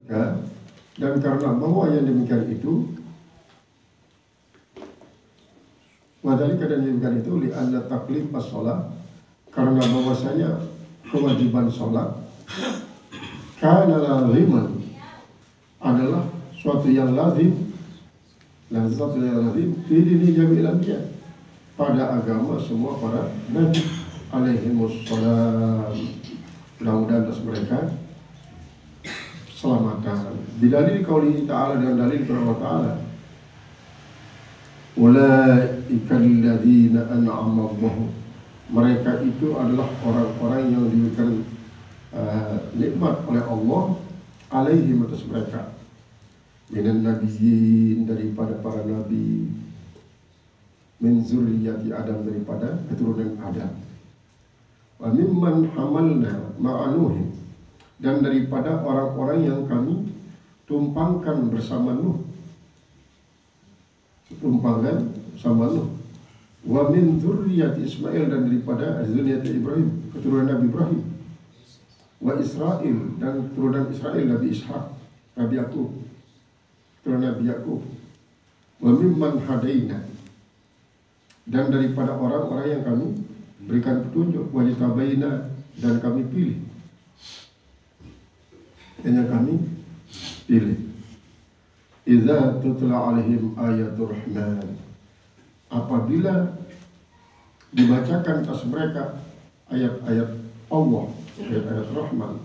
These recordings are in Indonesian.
Ya. Dan karena bahwa yang demikian itu, wadhalika dan demikian itu li'anna taklif as-sholat, karena bahwasanya kewajiban sholat kana laziman, adalah suatu yang lazim, fi dini jami'il anbiya, pada agama semua para nabi alaihimussalam, mudah-mudahan atas mereka selamatan. Bidalil qauli ta'ala, dengan dalil firman Allah Ta'ala, ulaika alladzina an'ama Allahu, mereka itu adalah orang-orang yang diberikan nikmat oleh Allah alaihim, atas mereka, minan nabiyyin, daripada para nabi, min zurriyati Adam, daripada keturunan Adam, wa mimman hamalna ma'anuhim, dan daripada orang-orang yang kami tumpangkan bersama Nuh, tumpangkan sama Nuh, wa min zurriyati Ismail, dan daripada zurriyati Ibrahim, keturunan Nabi Ibrahim, wa Israel, dan keturunan Israel, Nabi Ishak, Nabi Yakub, keturunan Nabi Yakub, wa mimman hadaina, dan daripada orang-orang yang kami berikan petunjuk, wa jitabaina, dan kami pilih, yang kami pilih. Idza tutla alaihim ayatul rahman, apabila dibacakan atas mereka ayat-ayat Allah, ayat-ayat Rahman,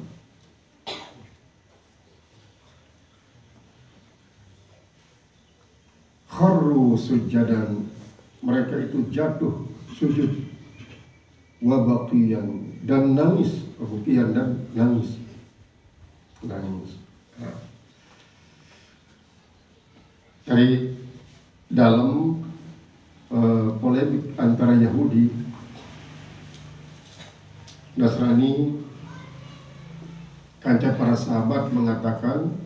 kharru sujadan, mereka itu jatuh sujud, wa baqiyan, dan nangis, baqiyan, dan nangis. Dari dalam polemik antara Yahudi, Nasrani, kancah para sahabat mengatakan,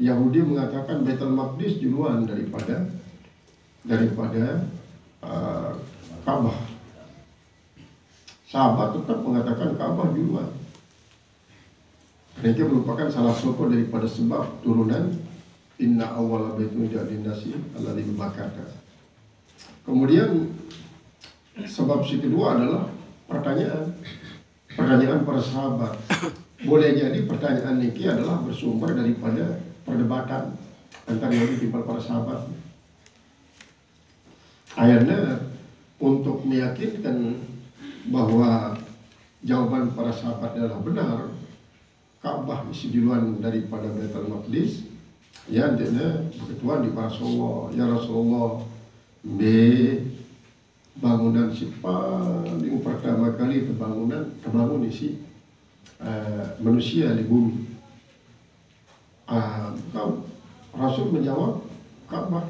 Yahudi mengatakan Baitul Maqdis duluan daripada Ka'bah. Sahabat tetap mengatakan Ka'bah duluan. Mereka merupakan salah satu daripada sebab turunan inna awwala baitin wudi'a lin-nasi alladzi Bakkata. Kemudian sebab si kedua adalah pertanyaan para sahabat. Boleh jadi pertanyaan ini adalah bersumber daripada perdebatan antara Yahudi dan para sahabat. Akhirnya untuk meyakinkan bahwa jawaban para sahabat adalah benar, Ka'bah isi duluan daripada Baitul Maqdis, ya dia berketuan di para Rasulullah, ya Rasulullah, bangunan si paling pertama kali terbangun isi manusia di bumi. Rasul menjawab Ka'bah.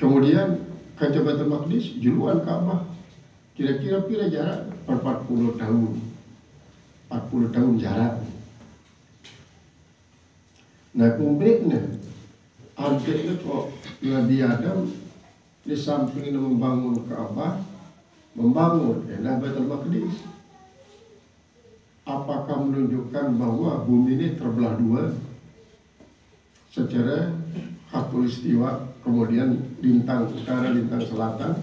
Kemudian kaca Baitul Maqdis juluan Ka'bah. Kira-kira jarak 40 tahun. 40 tahun jarak. Nah, kemudian akhirnya kok Nabi Adam di samping membangun Ka'bah, membangun Baitul Maqdis. Apakah menunjukkan bahwa bumi ini terbelah dua secara khatulistiwa, kemudian lintang utara, lintang selatan,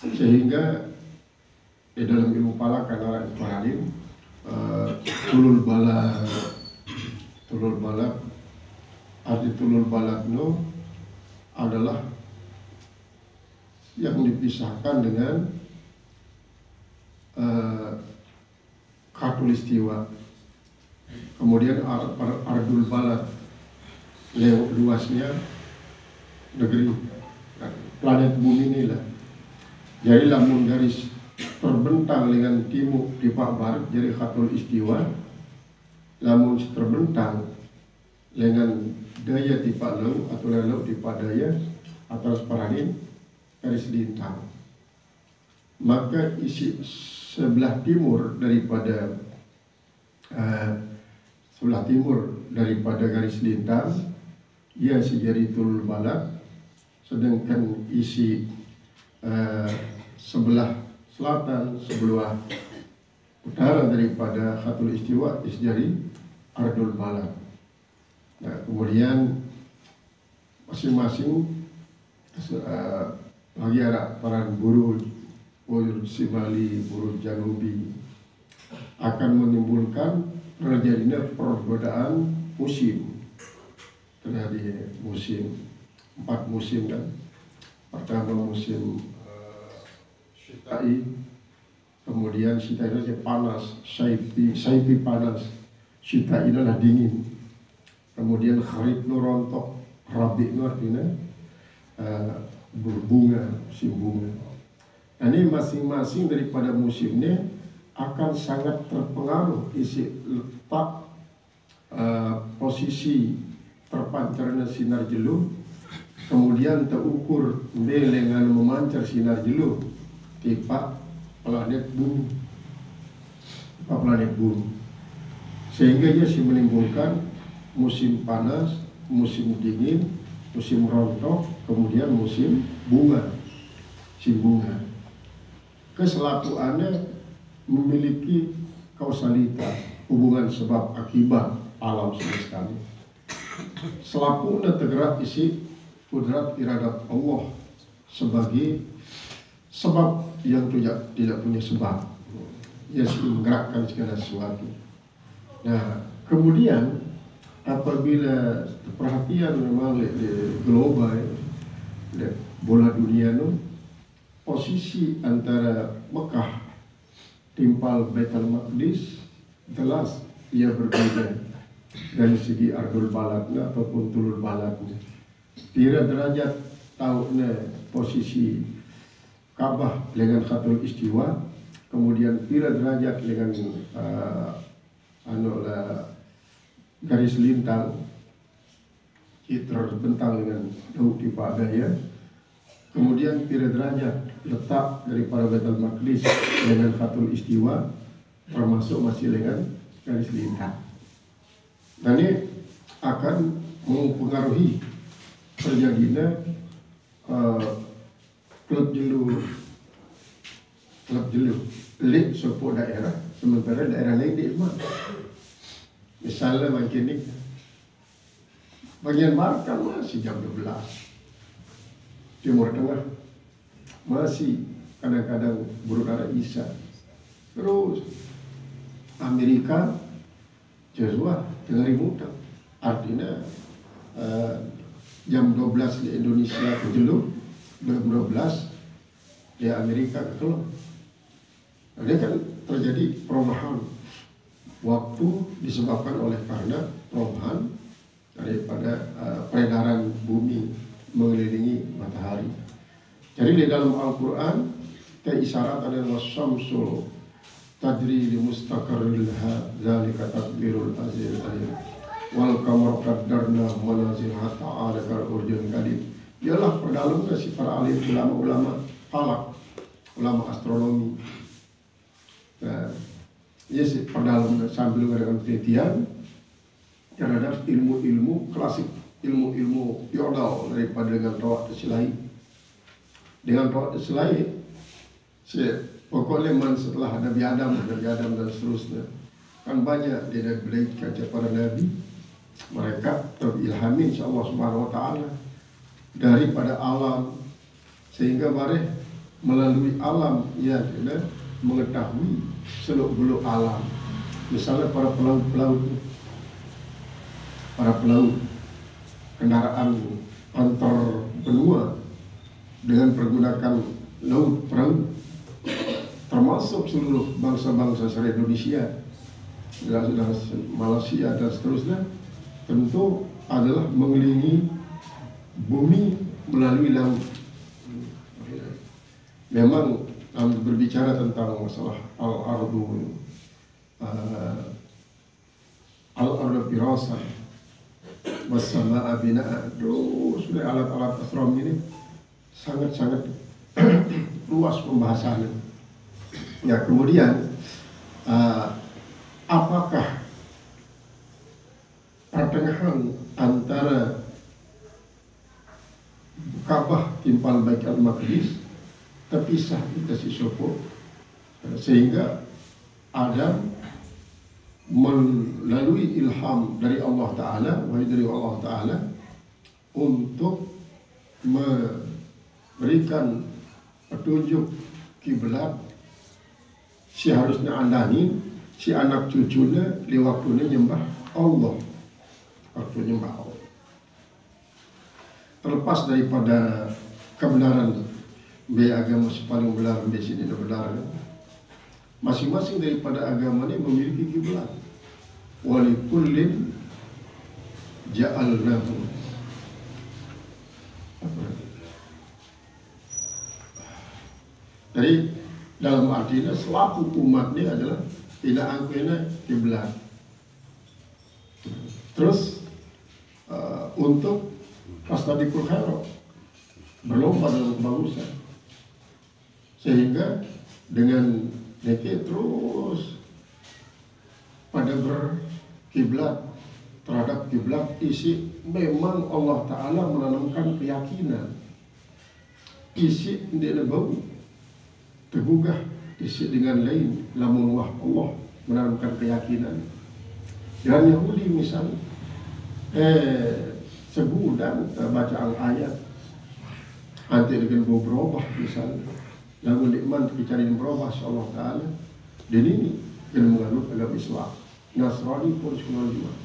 sehingga di dalam ilmu falak karena Ibrahim tulul balak, arti tulul balak itu adalah yang dipisahkan dengan khatulistiwa. Kemudian ardul balak, luasnya negeri planet bumi inilah. Jadi lamun garis terbentang dengan timur di Pak Barat jadi khatul istiwa, lamun terbentang dengan daya di Pak Laut atau laut di Pak Daya atas parahin garis lintang. Maka isi sebelah timur daripada garis lintang ia sejaritul balak, sedangkan isi sebelah selatan, sebelah utara daripada khatul istiwa isjari Ardul Balad. Nah, kemudian masing-masing lagi ada para buruj Simali, buruj Janubi akan menimbulkan terjadinya perbedaan musim. Terjadi musim, 4 musim kan. Pertama musim Syita'i, kemudian Syita'i itu panas, Saifi panas, Syita'i adalah dingin. Kemudian Kharif itu rontok, Rabi itu artinya berbunga, musim bunga. Nah, ini masing-masing daripada musimnya akan sangat terpengaruh isi letak posisi terpancarnya sinar jeluh, kemudian terukur dengan memancar sinar jeluh tipe planet bumi, sehingga ia menimbulkan musim panas, musim dingin, musim rontok, kemudian musim bunga, Keselapuannya memiliki kausalitas, hubungan sebab akibat alam semesta ini. Selapuna tergerak isi kudrat iradat Allah sebagai sebab yang tidak punya sebab. Ia menggerakkan segala sesuatu. Nah, kemudian apabila perhatian memang di global, di bola dunia itu, posisi antara Mekah timpal Baitul Maqdis jelas ia berbeda dari segi Ardul Baladnya ataupun Tulul Baladnya. Pira derajat tahunnya posisi Ka'bah dengan Khatul Istiwa, kemudian pira derajat dengan garis lintang terbentang dengan daun tipa daya, kemudian pira derajat letak daripada Baitul Maqdis dengan Khatul Istiwa, termasuk masih dengan garis lintang. Dan ini akan mempengaruhi terjadinya klub jeluh lek sebuah daerah, sementara daerah lain di Iman. Misalnya macam ini, bagian barat kan masih jam 12, Timur Tengah masih kadang-kadang berudara Isya, terus Amerika Joshua tengah ributan, artinya jam 12 di Indonesia ke jeluh, jam 12 di Amerika ke kelop. Ini kan terjadi perubahan waktu disebabkan oleh karena perubahan daripada peredaran bumi mengelilingi matahari. Jadi di dalam Al-Quran keisyarat adalah wasyamsul tajri li mustaqarril dzalika takbirul azizil alim wal qamar qaddarna manazil hatta ala kal urjun qadim. Ialah perdalamnya si para alim ulama-ulama falak, ulama astronomi. Nah, ia si perdalamnya sambil mengadakan penelitian terhadap ilmu-ilmu klasik, ilmu-ilmu yordal daripada dengan rawat tersilai. Dengan rawat tersilai, pokoknya setelah Nabi Adam dan seterusnya, kan banyak di Nabi kaca para Nabi, mereka terilhami insya Allah Subhanahu Wa Taala daripada alam, sehingga mereka melalui alam ia tidak mengetahui seluk-beluk alam. Misalnya para pelaut kendaraan antar benua dengan pergunakan laut perahu, termasuk seluruh bangsa-bangsa se-Indonesia, Malaysia dan seterusnya, tentu adalah mengelilingi bumi melalui laut. Memang berbicara tentang masalah al-ardu firasa was-samaa binaa, sudah alat-alat astronomi ini sangat-sangat luas pembahasannya. Ya, kemudian apakah pertengahan antara Ka'bah timpal Baitul Maqdis terpisah kita si sopo, sehingga Adam melalui ilham dari Allah Ta'ala, wahyu dari Allah Ta'ala, untuk memberikan petunjuk kiblat si harusnya andani si anak cucunya di waktunya nyembah Allah, waktu nyembah Allah. Terlepas daripada kebenaran agama paling benar di sini benar, masing-masing daripada agama ini memiliki kiblat. Walikullin ja'alnahu, jadi dalam artinya selaku umatnya adalah tidak angkuhnya kiblat. Terus untuk fastabiqul khairat, berlomba dalam kebagusan, sehingga dengan mereka terus pada berkiblat terhadap kiblat isi memang Allah Ta'ala menanamkan keyakinan, isi tidak bau tergugah, isi dengan lain lamun wah Allah menanamkan keyakinan. Dan Yahudi misalnya segudang bacaan ayat nanti dengan bau berubah misalnya, lalu nikmat dicariin berubah Allah Ta'ala, dan ini dengan menganut agama Islam. Nasrani pun sekolah juga.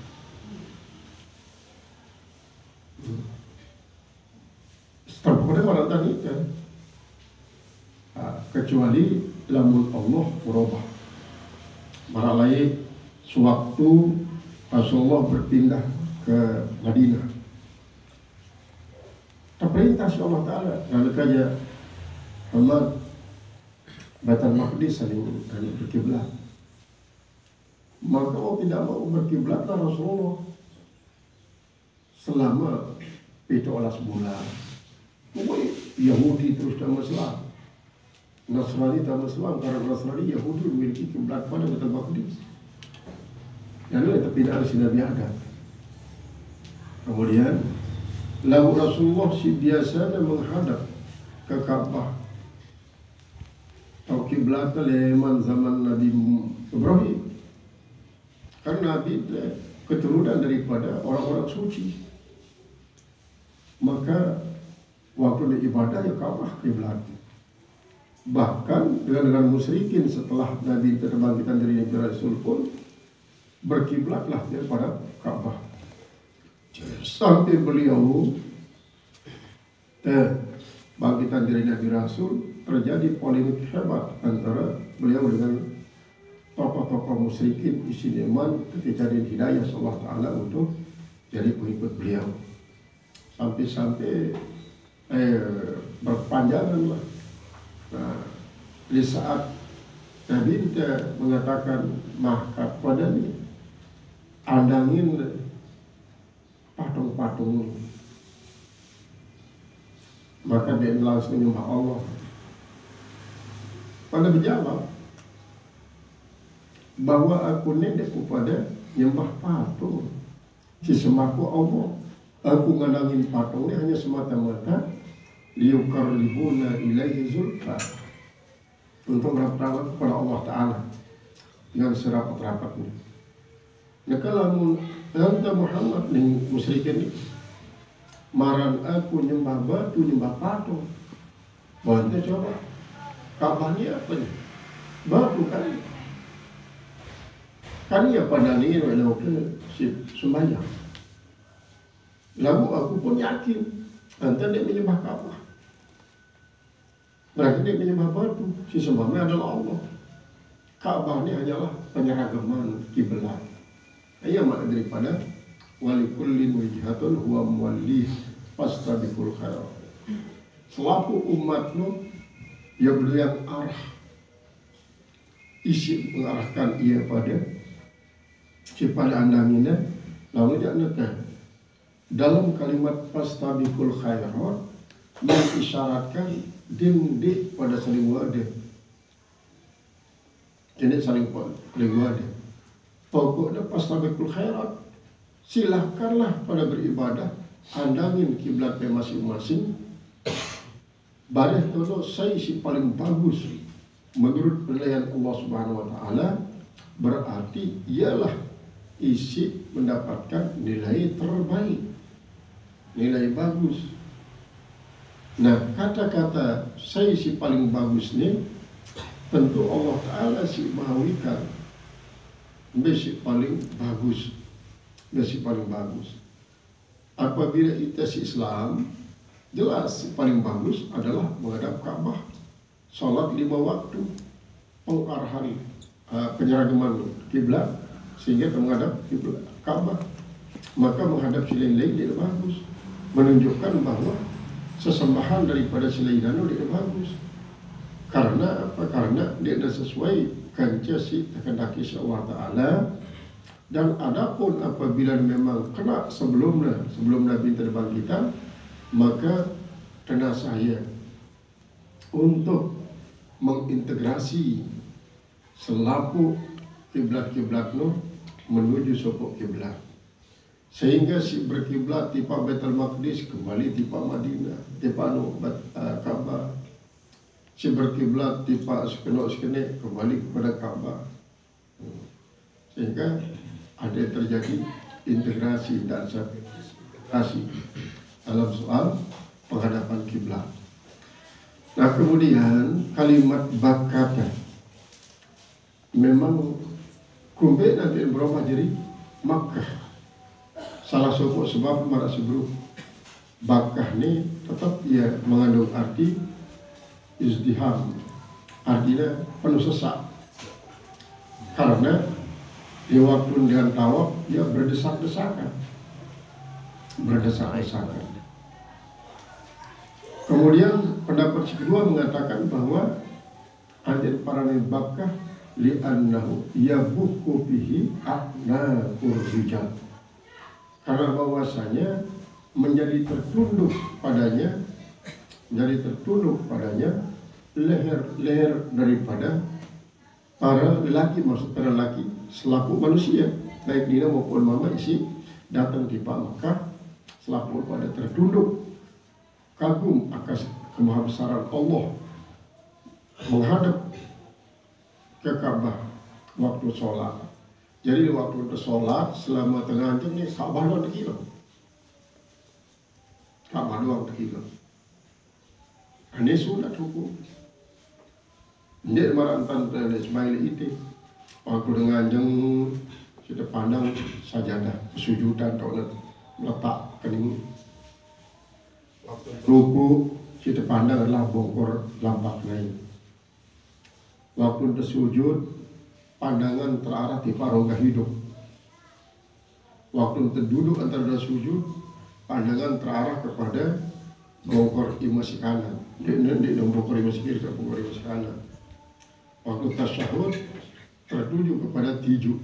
Terpukul orang tadi kan, kecuali lamun Allah berubah. Maralai sewaktu Rasulullah berpindah ke Madinah, terperintah si Allah Ta'ala lalu kaja Allah Baitul Maqdis saling berkiblat. Maka mau tidak mau berkiblatlah Rasulullah selama 17 bulan. Mungkin Yahudi terus dalam Islam, Nasrani dalam Islam, karena Nasrani Yahudi memiliki kiblat pada Baitul Maqdis. Lalu itu tidak harus Nabi ada. Kemudian lalu Rasulullah si biasanya menghadap ke Ka'bah atau kiblat leman zaman Nabi Ibrahim. Karena Nabi keturunan daripada orang-orang suci, maka waktu ibadah ya Ka'bah kiblat. Bahkan dengan musyrikin setelah Nabi terbangkitan dari Nabi Rasul pun berkiblatlah dia pada Ka'bah. Sampai beliau bangkitan dari Nabi Rasul terjadi polemik hebat antara beliau dengan tokoh-tokoh musyrikin di Yaman ketika di hidayah Allah Ta'ala untuk jadi pengikut beliau. Sampai-sampai berpanjangan lah. Nah, di saat Nabi mengatakan maka pada ini andangin patung-patung, maka dia langsung menyembah Allah. Pada menjawab bahwa aku nedek kepada nyembah patung, si semaku Allah. Aku ngadangin patung ini hanya semata-mata liyuqarribuna ilaihi zulfa, untuk merapat kepada Allah Ta'ala dengan serapat-rapatnya. Nah kalau anta Muhammad nih musyrikin ini maran aku nyembah batu, nyembah patung, bantu coba Ka'bahnya apa nih? Batu kan ya pada ini walau ke sembahyang. Lalu aku pun yakin anta dia menyembah Ka'bah, berarti dia menyembah batu. Si sembahnya adalah Allah. Ka'bah ini hanyalah penyeragaman kiblat. Ia makna daripada walikullin wijhatun huwa muwallih fastabiqul khairat. Selaku umatmu yang beliau arah, isi mengarahkan ia pada andangina, lalu dia nekah dalam kalimat fastabiqul khairat mengisyaratkan dindi pada saling wadah. Jadi saling wadah. Pokoknya fastabiqul khairat, silahkanlah pada beribadah, andangin kiblatnya masing-masing. Bareh kalau saya si paling bagus menurut penilaian Allah Subhanahu Wa Taala, berarti ialah isi mendapatkan nilai terbaik, nilai bagus. Nah, kata-kata saya si paling bagus ni tentu Allah Ta'ala si mahawikan besi paling bagus, besi paling bagus. Apabila kita si Islam, jelas si paling bagus adalah menghadap Ka'bah, salat 5 waktu, pengarahan penyeragaman kiblat sehingga menghadap kiblat Ka'bah. Maka menghadap selain lain tidak bagus, menunjukkan bahwa sesembahan daripada selain itu tidak bagus. Karena apa? Karena dia tidak sesuai kanca si terkendaki Allah Ta'ala. Dan adapun apabila memang kena sebelum Nabi terbangkitan, maka kena saya untuk mengintegrasi selaku kiblat-kiblat menuju sopok kiblat, sehingga si berkiblat tipa Baitul Maqdis kembali tipa Madinah, tipa Ka'bah. Si berkiblat tipa sekenek kembali kepada Ka'bah, sehingga ada terjadi integrasi dan sertifikasi dalam soal penghadapan kiblat. Nah, kemudian kalimat bakata memang kumbe nanti berubah jadi Makkah. Salah satu sebab marah sebelum Makkah ni tetap ia mengandung arti izdiham, artinya penuh sesak. Karena di waktu dengan tawaf dia berdesak-desakan. Kemudian pendapat kedua mengatakan bahwa anjir parani Bakkah li'annahu yabuku bihi aqnaqur rijal, karena bahwasanya menjadi tertunduk padanya leher daripada para lelaki, maksud para lelaki selaku manusia, baik dina maupun mama isi datang di Makkah selaku pada tertunduk kagum akan kemahabesaran Allah, menghadap ke Ka'bah waktu sholat. Jadi waktu sholat selama tengah jam ni Ka'bah doang terkira, Ka'bah doang terkira. Ini sunat hukum. Dia marantan dari Ismail itu. Waktu dengan jeng kita pandang sajadah kesujudan atau meletak kening. Waktu ruku kita pandang adalah bongkor lampak naik. Waktu bersujud pandangan terarah di rongga hidup. Waktu terduduk antara sujud pandangan terarah kepada bongkor imasi kanan. Di bongkor imasi kiri ke bongkor imasi kanan. Waktu tasyahud tertuju kepada tiju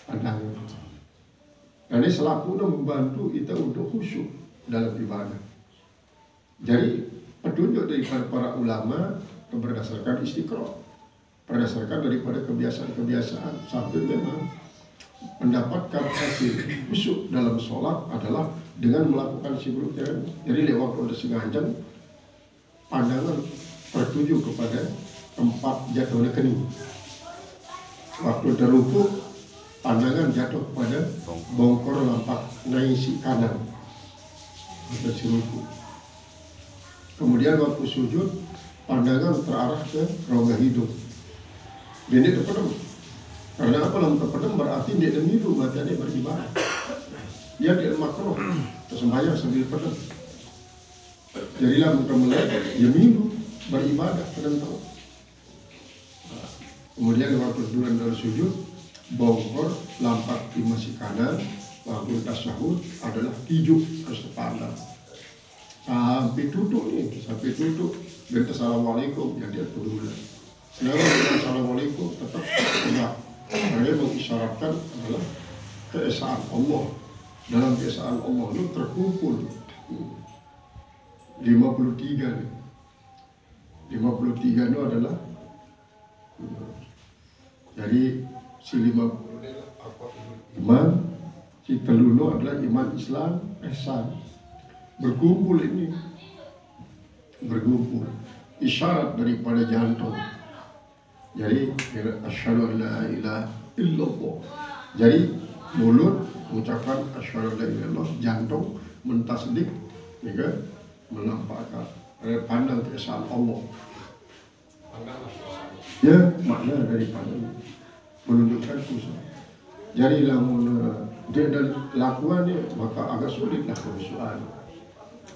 pandangan. Dan ini selaku membantu kita untuk khusyuk dalam ibadah. Jadi petunjuk daripada para ulama berdasarkan istiqra, berdasarkan daripada kebiasaan-kebiasaan sampai memang mendapatkan hasil khusyuk dalam sholat adalah dengan melakukan sibruknya. Jadi lewat waktu sengaja pandangan tertuju kepada tempat jatuhnya kening. Waktu terruku pandangan jatuh kepada bongkor lampak naisi kanan pada siruku. Kemudian waktu sujud pandangan terarah ke rongga hidung. Dia terpedam. Karena apa? Dalam terpedam berarti dia demiru matanya beribadah. Dia tidak makruh sembahyang sambil pedam. Jadilah muka melek dia miru beribadah pedam tahu. Kemudian waktu duluan dari sujud bongkor lampak di masi kanan, waktu tasyahud adalah tijuk harus terpandang sampai tutup nih, sampai tutup dan assalamualaikum ya dia dulu. Selama assalamualaikum tetap tegak, karena mengisyaratkan adalah keesaan Allah. Dalam keesaan Allah itu terkumpul 53 nih. 53 itu adalah jadi si 50 iman, si telunu adalah iman Islam, ihsan. Berkumpul ini, berkumpul. Isyarat daripada jantung. Jadi asyhadu an la ilaha illallah. Jadi mulut mengucapkan asyhadu an la ilaha illallah, jantung mentasdik, ya, menampakkan pandang keesaan Allah. Ya, makna dari pandang menunjukkan khusyuk. Jadi lamun dia dari lakuannya maka agak sulitlah khusyukan.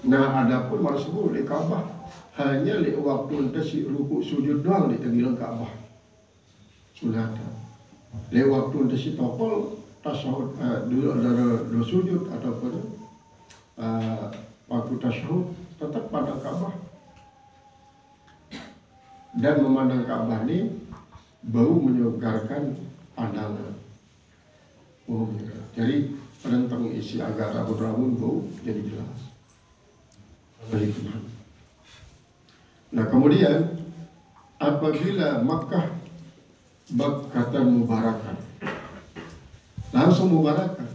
Nah, adapun maksud di Ka'bah hanya di waktu entesi ruku sujud doang di tenggilan Ka'bah. Sunatan. Di waktu entesi topol tasyahud dua sujud ataupun waktu tasyahud tetap pada Ka'bah. Dan memandang Ka'bah ini bau menyegarkan pandangan. Oh, jadi tentang isi agak rabun-rabun bau jadi jelas. Baik. Nah, kemudian apabila Makkah Bakkatan Mubarakan, langsung Mubarakan,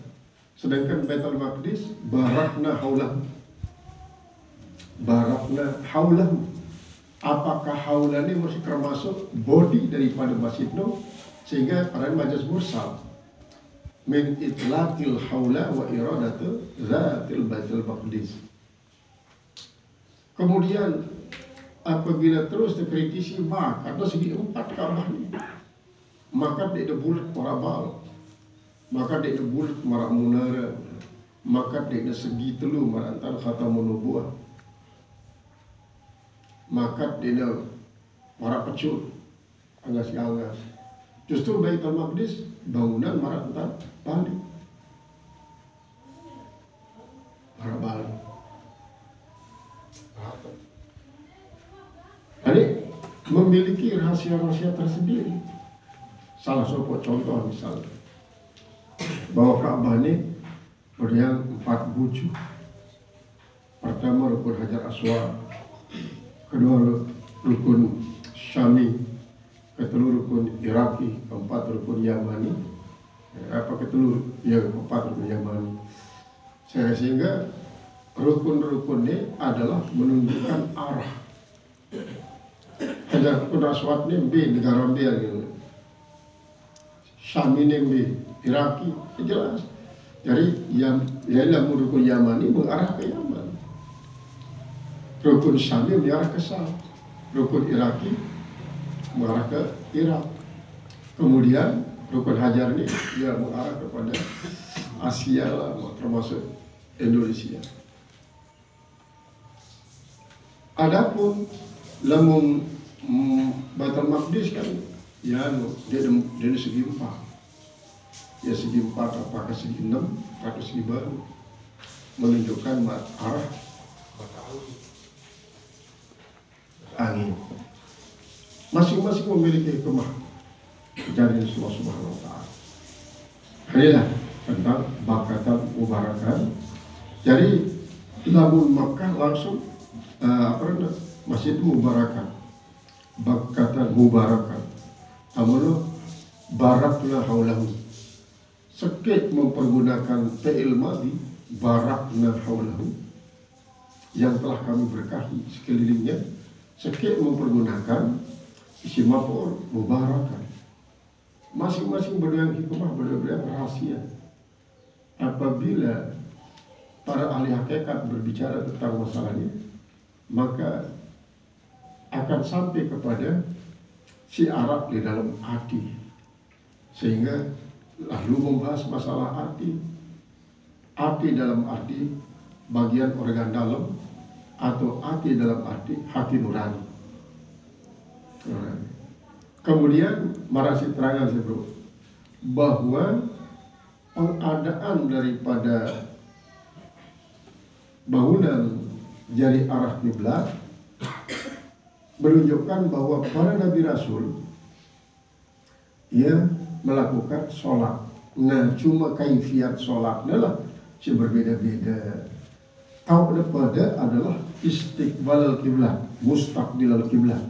sedangkan Baitul Maqdis barakna haulahu. Barakna haulahu. Apakah haula ini masih termasuk body daripada Masjid Nur, sehingga pada majas mursal min itlaqil haula wa iradatu zatil Baitul Maqdis. Kemudian apabila terus dikritisi maka ada segi empat Ka'bah ini, maka dia bulat marabal, maka dia bulat marak munara, maka dia segi telu marantar khatamun nubuwah, maka dia marak pecut angas-angas. Justru Baitul Maqdis bangunan marantar balik marabal. Jadi memiliki rahasia-rahasia tersendiri. Salah satu contoh misalnya bahwa Ka'bah ini beriang 4 bucu. Pertama rukun Hajar Aswad, kedua rukun Syami, kedua rukun Iraki, keempat rukun Yamani, keempat rukun Yamani. Sehingga rukun-rukun ini adalah menunjukkan arah. Hajar Aswad ini B, negara B gitu. Syam ini B, Iraki, jelas. Jadi yang dalam rukun Yamani mengarah ke Yaman. Rukun Syam mengarah ke Syam. Rukun Iraki mengarah ke Irak. Kemudian rukun Hajar ini dia mengarah kepada Asia lah, termasuk Indonesia. Adapun lamun Baitul Maqdis kan ya dia segi 4. Ya segi 4 apakah segi 6 atau segi baru menunjukkan arah angin. Masing-masing memiliki hikmah dari Allah Subhanahu wa taala. Inilah tentang Bakkatan Mubarakan. Jadi lamun Makkah langsung Masjid Mubarakan, Bakkatan Mubarakan, amalo barakna haulahu. Sekit mempergunakan fi'il madhi barakna haulahu, yang telah kami berkahi sekelilingnya. Sekit mempergunakan isim maf'ul mubarakan. Masing-masing berdua hikmah, berdua rahasia. Apabila para ahli hakikat berbicara tentang masalah ini, maka akan sampai kepada si Arab di dalam hati, sehingga lalu membahas masalah hati dalam arti bagian organ dalam, atau hati dalam arti hati nurani. Kemudian marasi terangan sebelum bahwa pengadaan daripada bangunan jari arah kiblat menunjukkan bahwa para Nabi Rasul ia melakukan sholat. Nah, cuma kaifiat sholatnya lah berbeda-beda. Tahu pada adalah istiqbal al-kiblat, mustaqbil al-kiblat.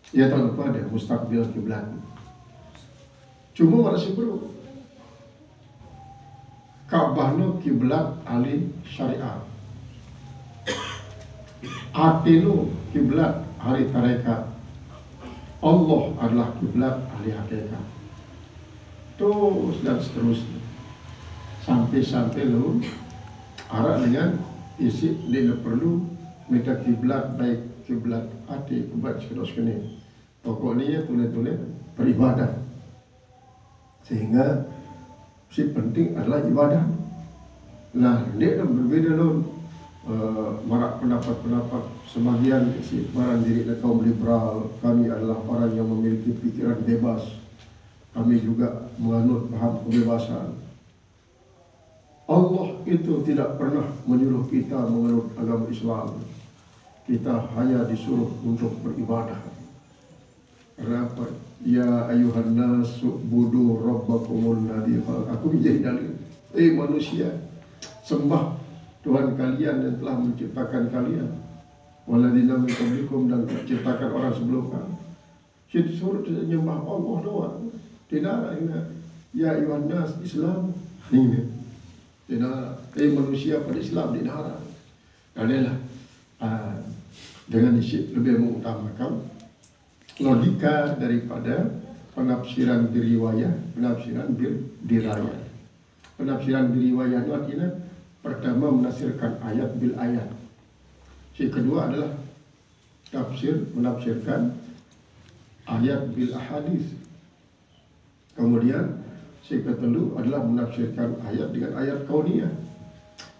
Ya tahu pada mustaqbil al-kiblat. Cuma masih perlu Ka'bahnya kiblat ahli syariat. Atinu kiblat ahli tarekat. Allah adalah kiblat ahli hakikat. terus dan seterusnya. Sampai lu arah dengan isi dia perlu minta kiblat baik kiblat hati kiblat terus kini. Pokoknya tulis beribadah. Sehingga si penting adalah ibadah. Nah, dia berbeda loh. Marak pendapat-pendapat sebagian si barang diri kaum liberal, kami adalah orang yang memiliki pikiran bebas, kami juga menganut paham kebebasan. Allah itu tidak pernah menyuruh kita menganut agama Islam. Kita hanya disuruh untuk beribadah. Kenapa? Ya ayuhan nas budu rabbakumul ladzi khalaqakum. Jadi dalil, manusia, sembah Tuhan kalian yang telah menciptakan kalian, waladzina min qablikum, dan menciptakan orang sebelum kamu. Jadi suruh menyembah Allah doang. Tidak ada ya ayuhan nas Islam. Ini tidak manusia pada Islam tidak ada. Adalah dengan isi lebih mengutamakan logika daripada penafsiran diriwayah, penafsiran dirayah. Penafsiran diriwayah itu artinya pertama menafsirkan ayat bil ayat. Si kedua adalah menafsirkan ayat bil ahadis. Kemudian si kedua adalah menafsirkan ayat dengan ayat kauniyah.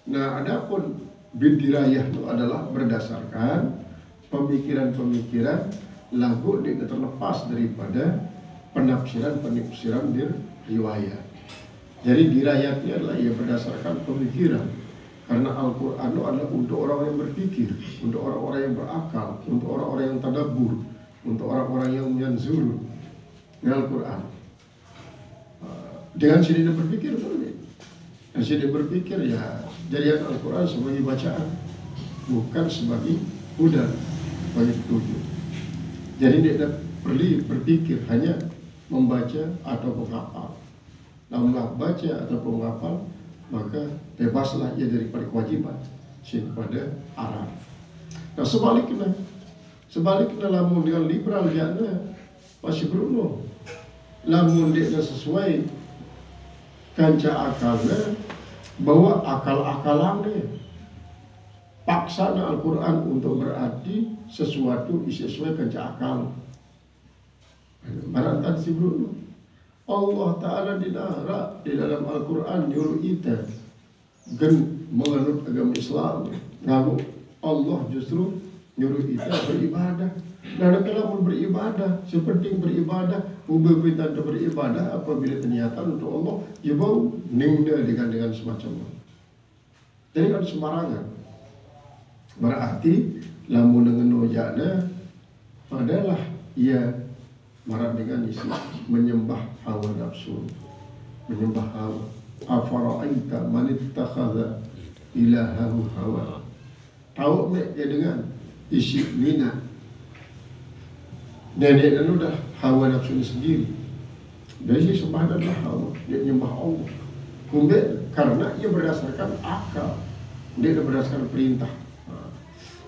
Nah, adapun bil dirayah itu adalah berdasarkan pemikiran-pemikiran lagu tidak terlepas daripada penafsiran riwayat. Jadi dirayatnya adalah ia berdasarkan pemikiran. Karena Al-Quran itu adalah untuk orang yang berpikir, untuk orang-orang yang berakal, untuk orang-orang yang tadabbur, untuk orang-orang yang yanzur dengan Al-Quran. Dengan sini dia berpikir, dan sini berpikir ya jadikan Al-Quran sebagai bacaan, bukan sebagai hudan, sebagai petunjuk. Jadi dia perlu berpikir, hanya membaca atau menghafal. Namunlah baca ataupun menghafal, maka bebaslah ia daripada kewajiban pada Arab. Nah, sebaliknya lamun dengan liberal jana masih beruno. Lamun dia sesuai kanca akalnya, bawa akal-akalan dia. Paksana Al-Quran untuk berarti sesuatu sesuai kanca akal. Barang si beruno. Allah Ta'ala di dalam Al-Quran nyuruh kita menganut agama Islam. Namun Allah justru nyuruh kita beribadah. Nah, kalau beribadah, seperti beribadah, perintah untuk beribadah apabila ternyata untuk Allah, ya bau ningda dengan semacam itu. Jadi kan sembarangan. Berarti lamun dengan ojana adalah ia marah dengan isi menyembah hawa nafsu, menyembah hawa. Afara'aita man ittakhadha ilahahu hawa. Tahu dia dengan isi minat. Nenek dan udah hawa nafsu sendiri. Dari sisi sembah adalah hawa, dia menyembah Allah. Kemudian karena ia berdasarkan akal, dia berdasarkan perintah.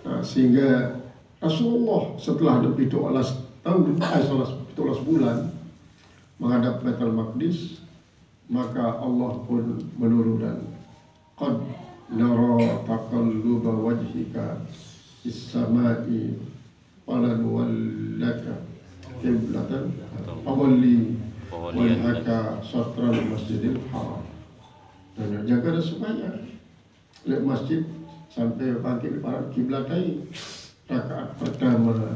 Nah, sehingga Rasulullah setelah lebih 12 tahun, 12 bulan menghadap Baitul Maqdis, maka Allah pun menurunkan qad nara taqalluba wajhika fis samai walanuwallaka qiblatan awalli wajhaka satral masjidil haram. Dan jaga supaya lihat masjid sampai bangkit para kiblat lain. Rakaat pertama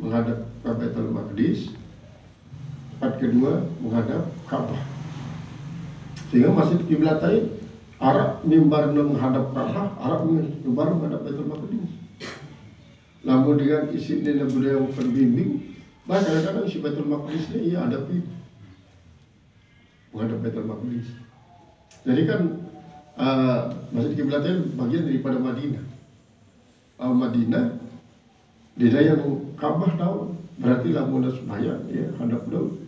menghadap ke Baitul Maqdis, rakaat kedua menghadap Ka'bah. Sehingga masjid kiblat lain Arab mimbar menghadap Ka'bah, Arab mimbar menghadap Baitul Maqdis. Namun dengan isi nilai budaya pembimbing, bah kadang-kadang si Baitul Maqdis ini ia hadapi menghadap Baitul Maqdis. Jadi kan masjid kiblat lain bagian daripada Madinah. Madinah di daya Ka'bah tahu berarti lamun sembahyang ya hadap laut.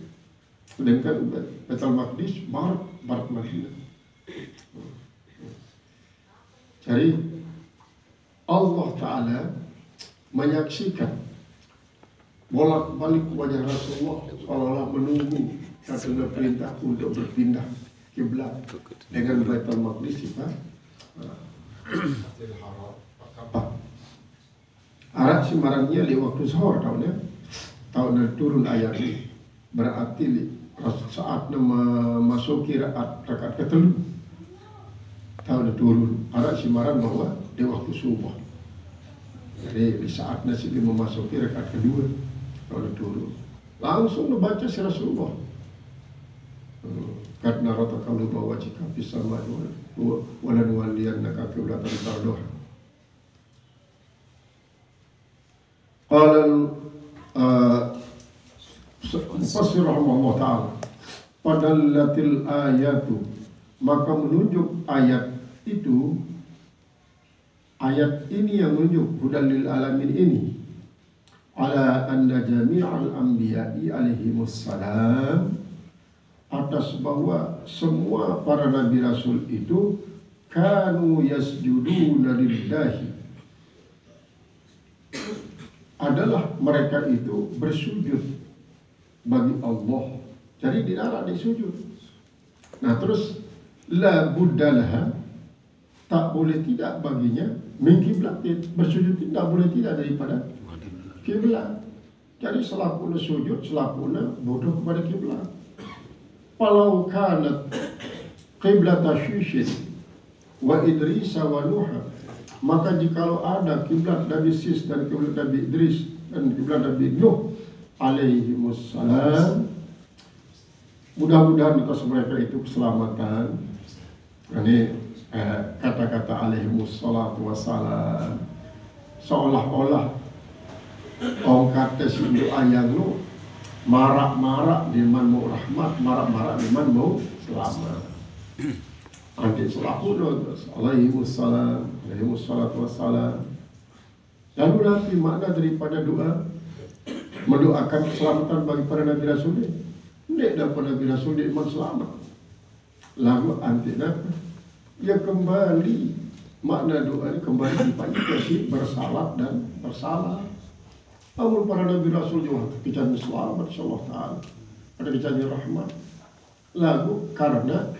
Sedangkan Baitul Maqdis barat Madinah. Jadi Allah Ta'ala menyaksikan bolak-balik wajah Rasulullah seolah-olah menunggu Satu perintah untuk berpindah kiblat dengan Baitul Maqdis kita. Arat Semarangnya di waktu zuhur tahun turun ayat ini berarti saat memasuki rakaat ketelu tahun turun arat Semarang bahwa di waktu subuh. Jadi di saat nasi memasuki rakaat kedua tahun turun langsung membaca surah subuh. Karena rata kalau bawa jika bisa maju walan walian nak kiblatan tardoh. Qala mufassir rahimahullah ta'ala padallatil ayatu maka menunjuk ayat itu ayat ini yang menunjuk hudal lil alamin ini ala anna jami'al anbiya'i alaihimus salam atas bahwa semua para nabi rasul itu kanu yasjuduna lillahi adalah mereka itu bersujud bagi Allah. Jadi dilarang disujud. Nah terus la buddalah tak boleh tidak baginya min kiblat bersujud tidak boleh tidak daripada kiblat. Jadi selapuna sujud selapuna bodoh kepada kiblat. Walau kanat qiblat Syishin wa Idris wa Nuh maka jikalau ada kiblat Nabi Sis dan kiblat Nabi Idris dan kiblat Nabi Nuh alaihimussalam mudah-mudahan atas mereka itu keselamatan. Ini kata-kata alaihimussalatu wassalam seolah-olah orang kata sindu ayang lu marak-marak di man mau rahmat, marak-marak di man mau selamat. Nanti selaku alaihimussalam, alaihimussalatu wassalam. Lalu nanti makna daripada doa mendoakan keselamatan bagi para nabi rasul ini. Tidak dapat nabi rasul di iman selamat. Lalu nanti dia kembali makna doa ini kembali dipakai bersalat dan bersalah. Namun para nabi rasul juga kejalan selamat insyaallah taala. Ada kejalan rahmat. Lagu karena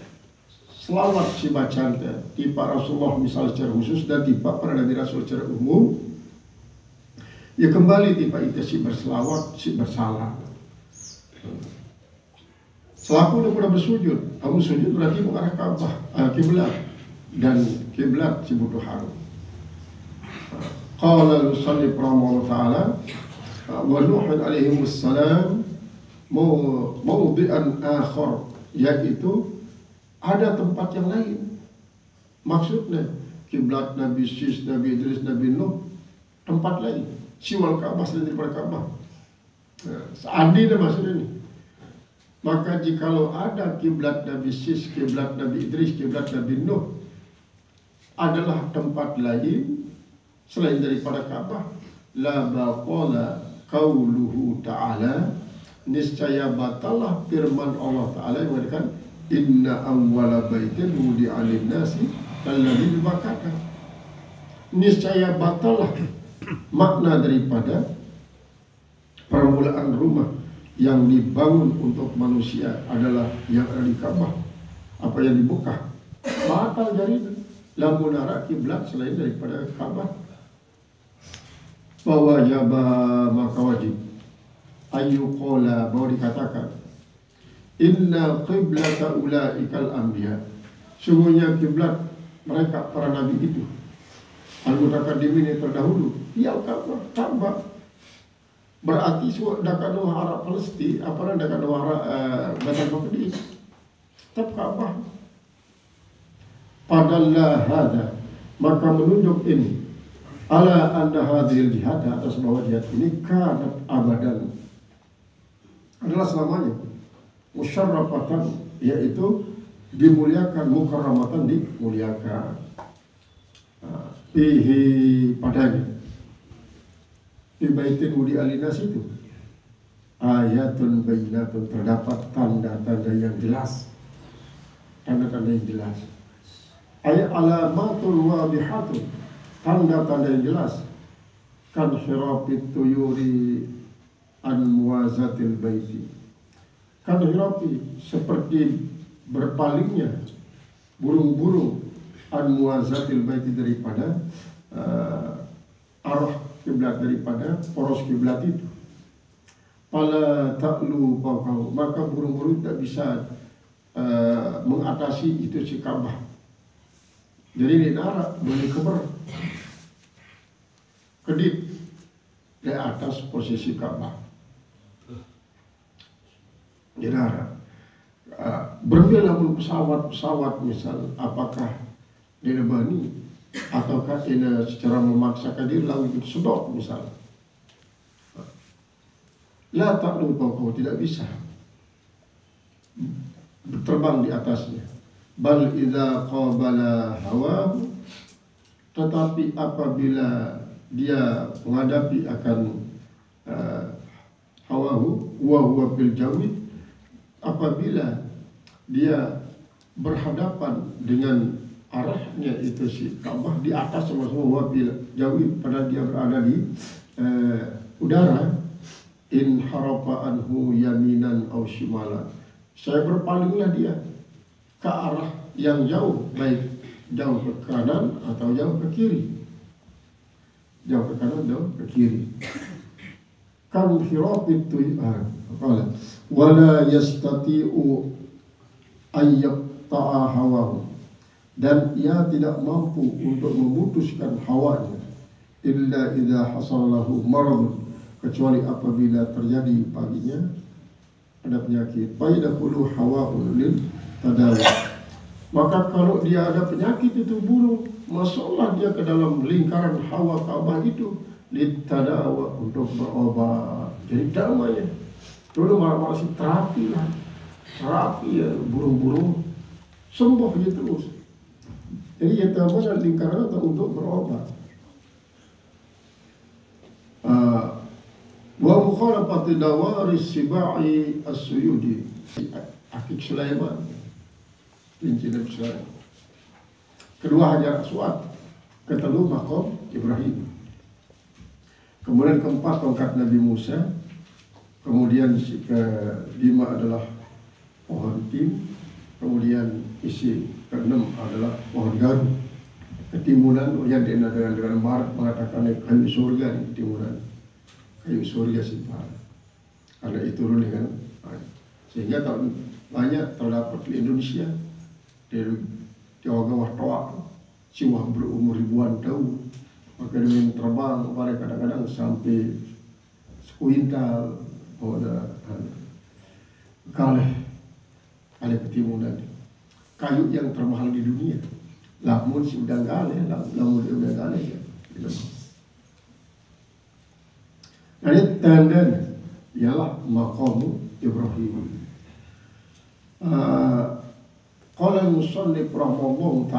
selawat si bacaan di Pak Rasulullah misalnya secara khusus dan di Pak para nabi rasul secara umum ya kembali di Pak itu si berselawat si bersalah. Selaku udah bersujud, kamu sujud berarti mengarah Ka'bah, kiblat dan kiblat si butuh harum. Qala al-musannif rahimahullah ta'ala wa Nuh alaihi wassalam mawdi'an akhar yaitu ada tempat yang lain. Maksudnya kiblat Nabi Sis, Nabi Idris, Nabi Nuh tempat lain. Siwal Ka'bah selain daripada Ka'bah. Seandainya maksudnya ini. Maka jikalau ada kiblat Nabi Sis, kiblat Nabi Idris, kiblat Nabi Nuh adalah tempat lain selain daripada Ka'bah, la baqala qauluhu ta'ala niscaya batalah firman Allah Ta'ala yang mengatakan inna awwala baitin wudi'a lin-nasi alladzi bibakata. Niscaya batalah makna daripada permulaan rumah yang dibangun untuk manusia adalah yang ada di Ka'bah. Apa yang di Mekah batal jadi lamun arah kiblat selain daripada Ka'bah. Bahwa jaba maka wajib ayu qala bahwa dikatakan inna qiblata ulaikal anbiya sungguhnya kiblat mereka para nabi itu anggota kadimin yang terdahulu ya Ka'bah berarti dakan Arab Palestina apa dakan Arab Baitul Maqdis tetap Ka'bah padahal hada maka menunjuk ini ala anna hadhil jihad atas bahwa jihad ini kanat abadan adalah selamanya musyarrafatan yaitu dimuliakan mukarramatan dimuliakan fihi padanya di baitin wudi alinas itu ayatun bayyinatun terdapat tanda-tanda yang jelas tanda-tanda yang jelas ayat alamatul wadihatun tanda-tanda yang jelas kan hirafit tuyuri an muwazatil baiti Kanhirafi, seperti berpalingnya burung-burung an muazzatil baiti, daripada arah kiblat, daripada poros kiblat itu. Fala ta'lu fawqahu, maka burung-burung tidak bisa mengatasi itu si Ka'bah. Jadi di darat boleh kedip di atas posisi Ka'bah. Di darat berbeda pun pesawat misal, apakah dia bani ataukah dia secara memaksakan diri lalu sedot misal. La ta'lu fawqahu, tidak bisa terbang di atasnya. Bal idza qabala hawahu, tetapi apabila dia menghadapi akan hawahu wa huwa fil jawi, apabila dia berhadapan dengan arahnya itu si Ka'bah di atas sama-sama, wa fil jawi, pada dia berada di udara, in harafa anhu yaminan aw shimalan, saya berpalinglah dia ke arah yang jauh, baik jauh ke kanan atau jauh ke kiri. Jauh ke kanan, jauh ke kiri. Kan hirafit tuy'an wala yastati'u ayyaqta'a hawahu, dan ia tidak mampu untuk memutuskan hawanya, illa idza hasalahu maradun, kecuali apabila terjadi baginya ada penyakit. Faidahulu hawa'un lil tadawi, maka kalau dia ada penyakit itu burung, masuklah dia ke dalam lingkaran hawa Ka'bah itu, lil tadawa, untuk berobat. Jadi damai. Dulu malah masih terapi ya, burung-burung sembuh dia terus. Jadi ya tahu lingkaran itu untuk berobat. Wa mukhalafati dawaris sibai as-suyudi, Akik Sulaiman, kelinci Nabi Sulaiman. Kedua Hajar Aswad, ketelu Maqam Ibrahim. Kemudian keempat tongkat Nabi Musa. Kemudian kelima adalah pohon tim. Kemudian isi keenam adalah pohon garu. Ketimunan yang dengan barat mengatakan kayu surga di ketimunan. Kayu surga simpan. Karena itu dengan sehingga tahun banyak terdapat di Indonesia, di Jawa Gawah Toa, siwah berumur ribuan tahun, maka dengan terbang pada kadang-kadang sampai sekuintal, kaleh ketimunan, kayu yang termahal di dunia. Lamun si udang galeh, lamun dia udang galeh ya. Ini tandanya ialah maqam Ibrahim. Qala al-musannif rahimahullah ta'ala